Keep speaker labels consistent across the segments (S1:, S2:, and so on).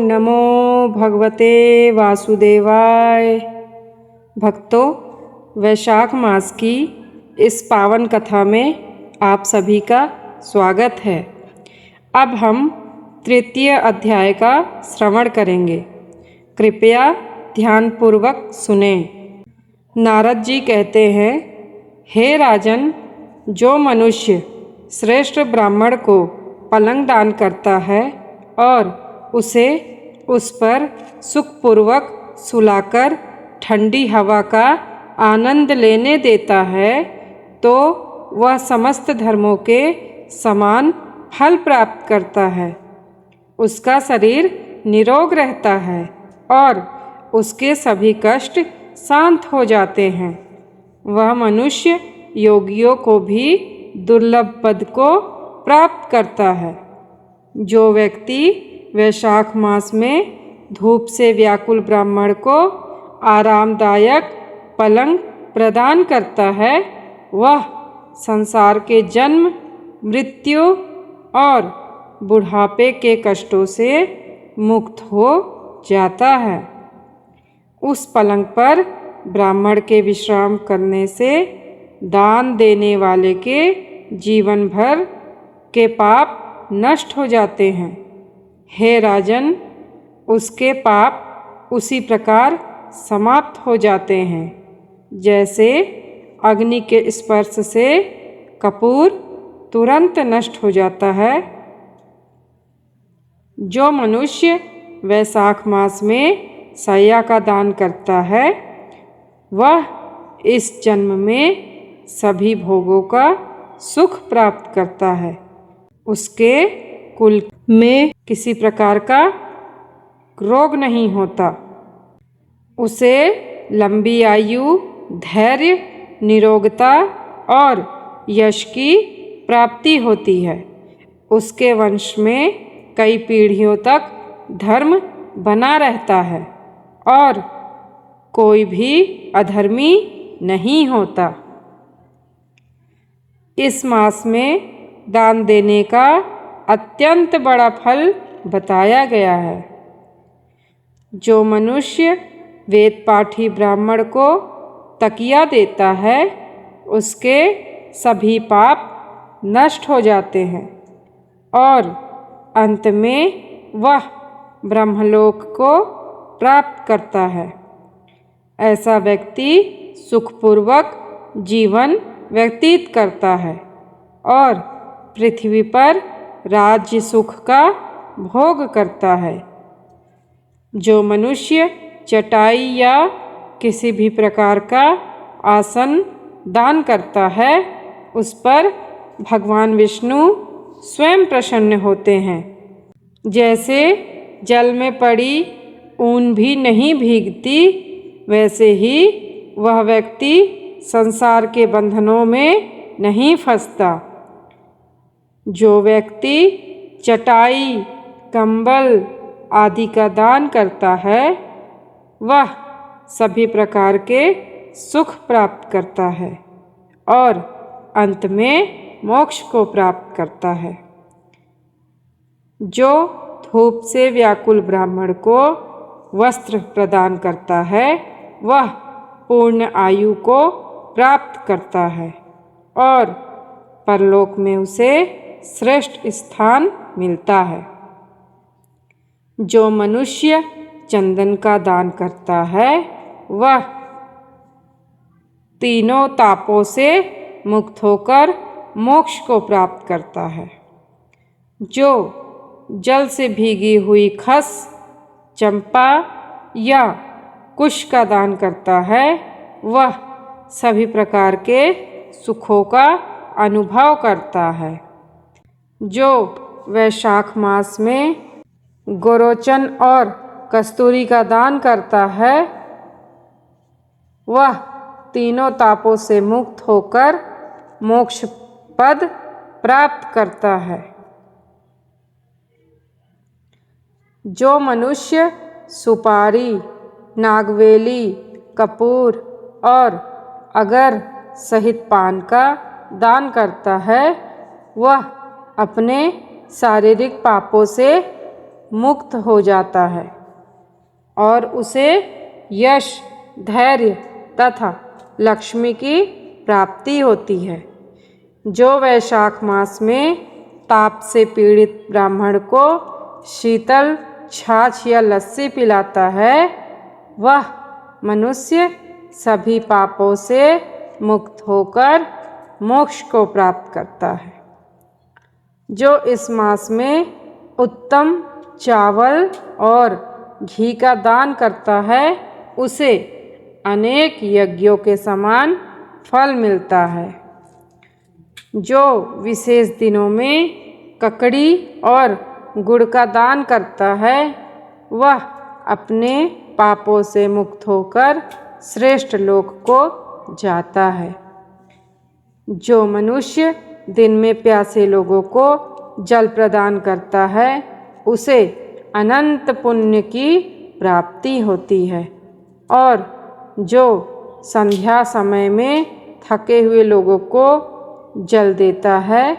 S1: नमो भगवते वासुदेवाय। भक्तों, वैशाख मास की इस पावन कथा में आप सभी का स्वागत है। अब हम तृतीय अध्याय का श्रवण करेंगे। कृपया ध्यानपूर्वक सुनें। नारद जी कहते हैं, हे राजन, जो मनुष्य श्रेष्ठ ब्राह्मण को पलंग दान करता है और उसे उस पर सुखपूर्वक सुलाकर ठंडी हवा का आनंद लेने देता है, तो वह समस्त धर्मों के समान फल प्राप्त करता है। उसका शरीर निरोग रहता है और उसके सभी कष्ट शांत हो जाते हैं। वह मनुष्य योगियों को भी दुर्लभ पद को प्राप्त करता है। जो व्यक्ति वैशाख मास में धूप से व्याकुल ब्राह्मण को आरामदायक पलंग प्रदान करता है, वह संसार के जन्म, मृत्यु और बुढ़ापे के कष्टों से मुक्त हो जाता है। उस पलंग पर ब्राह्मण के विश्राम करने से दान देने वाले के जीवन भर के पाप नष्ट हो जाते हैं। हे राजन, उसके पाप उसी प्रकार समाप्त हो जाते हैं जैसे अग्नि के स्पर्श से कपूर तुरंत नष्ट हो जाता है। जो मनुष्य वैशाख मास में सैया का दान करता है, वह इस जन्म में सभी भोगों का सुख प्राप्त करता है। उसके कुल में किसी प्रकार का रोग नहीं होता। उसे लंबी आयु, धैर्य, निरोगता और यश की प्राप्ति होती है। उसके वंश में कई पीढ़ियों तक धर्म बना रहता है और कोई भी अधर्मी नहीं होता। इस मास में दान देने का अत्यंत बड़ा फल बताया गया है। जो मनुष्य वेद पाठी ब्राह्मण को तकिया देता है, उसके सभी पाप नष्ट हो जाते हैं और अंत में वह ब्रह्मलोक को प्राप्त करता है। ऐसा व्यक्ति सुखपूर्वक जीवन व्यतीत करता है और पृथ्वी पर राज्य सुख का भोग करता है। जो मनुष्य चटाई या किसी भी प्रकार का आसन दान करता है, उस पर भगवान विष्णु स्वयं प्रसन्न होते हैं। जैसे जल में पड़ी ऊन भी नहीं भीगती, वैसे ही वह व्यक्ति संसार के बंधनों में नहीं फंसता। जो व्यक्ति चटाई, कंबल आदि का दान करता है, वह सभी प्रकार के सुख प्राप्त करता है और अंत में मोक्ष को प्राप्त करता है। जो धूप से व्याकुल ब्राह्मण को वस्त्र प्रदान करता है, वह पूर्ण आयु को प्राप्त करता है और परलोक में उसे श्रेष्ठ स्थान मिलता है। जो मनुष्य चंदन का दान करता है, वह तीनों तापों से मुक्त होकर मोक्ष को प्राप्त करता है। जो जल से भीगी हुई खस, चंपा या कुश का दान करता है, वह सभी प्रकार के सुखों का अनुभव करता है। जो वैशाख मास में गोरोचन और कस्तूरी का दान करता है, वह तीनों तापों से मुक्त होकर मोक्ष पद प्राप्त करता है। जो मनुष्य सुपारी, नागवेली, कपूर और अगर सहित पान का दान करता है, वह अपने शारीरिक पापों से मुक्त हो जाता है और उसे यश, धैर्य तथा लक्ष्मी की प्राप्ति होती है। जो वैशाख मास में ताप से पीड़ित ब्राह्मण को शीतल छाछ या लस्सी पिलाता है, वह मनुष्य सभी पापों से मुक्त होकर मोक्ष को प्राप्त करता है। जो इस मास में उत्तम चावल और घी का दान करता है, उसे अनेक यज्ञों के समान फल मिलता है। जो विशेष दिनों में ककड़ी और गुड़ का दान करता है, वह अपने पापों से मुक्त होकर श्रेष्ठ लोक को जाता है। जो मनुष्य दिन में प्यासे लोगों को जल प्रदान करता है, उसे अनंत पुण्य की प्राप्ति होती है। और जो संध्या समय में थके हुए लोगों को जल देता है,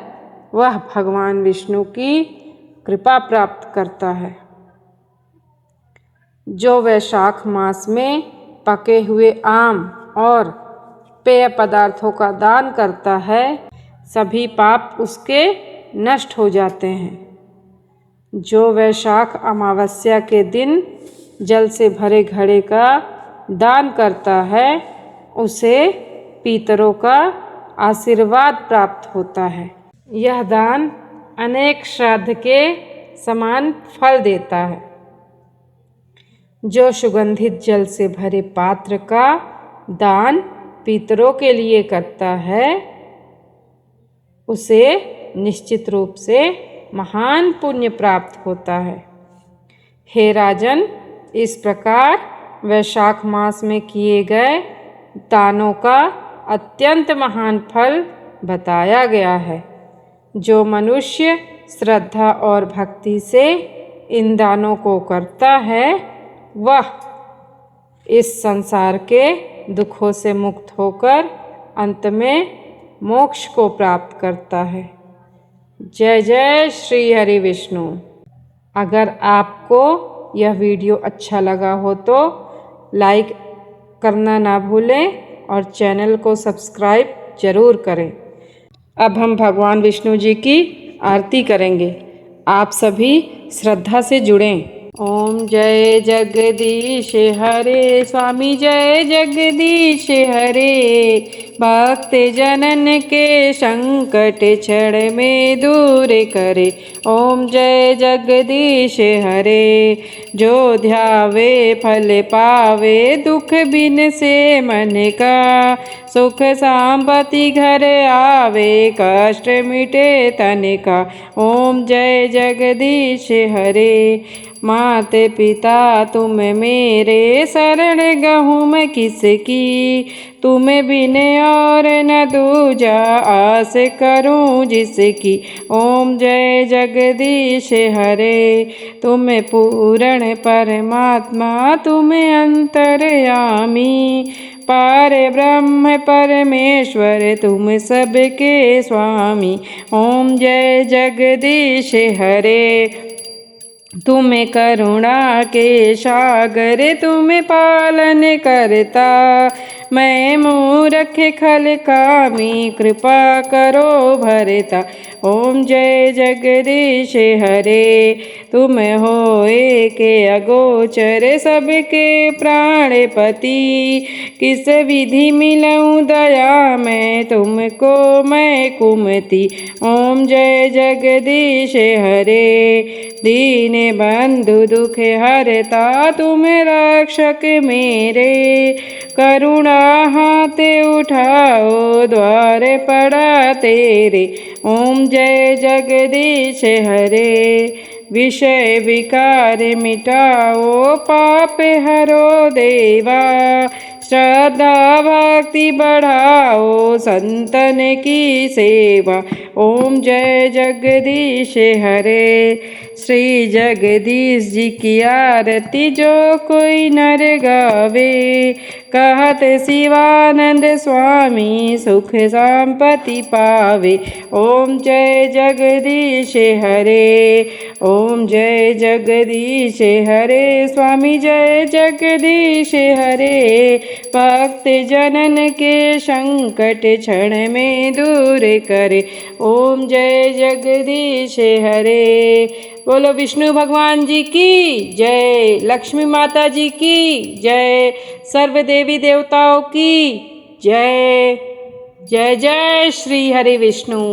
S1: वह भगवान विष्णु की कृपा प्राप्त करता है। जो वैशाख मास में पके हुए आम और पेय पदार्थों का दान करता है, सभी पाप उसके नष्ट हो जाते हैं। जो वैशाख अमावस्या के दिन जल से भरे घड़े का दान करता है, उसे पितरों का आशीर्वाद प्राप्त होता है। यह दान अनेक श्राद्ध के समान फल देता है। जो सुगंधित जल से भरे पात्र का दान पितरों के लिए करता है, उसे निश्चित रूप से महान पुण्य प्राप्त होता है। हे राजन, इस प्रकार वैशाख मास में किए गए दानों का अत्यंत महान फल बताया गया है। जो मनुष्य श्रद्धा और भक्ति से इन दानों को करता है, वह इस संसार के दुखों से मुक्त होकर अंत में मोक्ष को प्राप्त करता है। जय जय श्री हरि विष्णु। अगर आपको यह वीडियो अच्छा लगा हो तो लाइक करना ना भूलें और चैनल को सब्सक्राइब जरूर करें। अब हम भगवान विष्णु जी की आरती करेंगे। आप सभी श्रद्धा से जुड़ें। ओम जय जगदीश हरे, स्वामी जय जगदीश हरे। भक्त जनन के संकट क्षण में दूर करे। ओम जय जगदीश हरे। जो ध्यावे फल पावे, दुख बिन से मन का। सुख संपत्ति घर आवे, कष्ट मिटे तन का। ओम जय जगदीश हरे। माते पिता तुम मेरे, शरण गहूँ मैं किसकी। तुम बिन और न दूजा, आस करूं जिसकी। ओम जय जगदीश हरे। तुम पूर्ण परमात्मा, तुम अंतर्यामी। पार ब्रह्म परमेश्वर, तुम सबके स्वामी। ओम जय जगदीश हरे। तुम करुणा के सागर, तुम पालन करता। मैं मूर्ख खल कामी, कृपा करो भरता। ओम जय जगदीश हरे। तुम होए के अगोचर, सबके प्राणपति। किस विधि मिलऊं दया मैं, तुमको मैं कुमति। ओम जय जगदीश हरे। दीन बंधु दुख हरता, तुम रक्षक मेरे। करुणा हाथ उठाओ, द्वार पड़ा तेरे। ओम जय जगदीश हरे। विषय विकार मिटाओ, पाप हरो देवा। श्रद्धा भक्ति बढ़ाओ, संतन की सेवा। ओम जय जगदीश हरे। श्री जगदीश जी की आरती जो कोई नर गावे, कहत शिवानंद स्वामी सुख संपत्ति पावे। ओम जय जगदीश हरे, ओम जय जगदीश हरे, स्वामी जय जगदीश हरे। भक्त जनन के संकट क्षण में दूर करे, ओम जय जगदीश हरे। बोलो विष्णु भगवान जी की जय, लक्ष्मी माता जी की जय, सर्व देवी देवताओं की जय। जय जय श्री हरि विष्णु।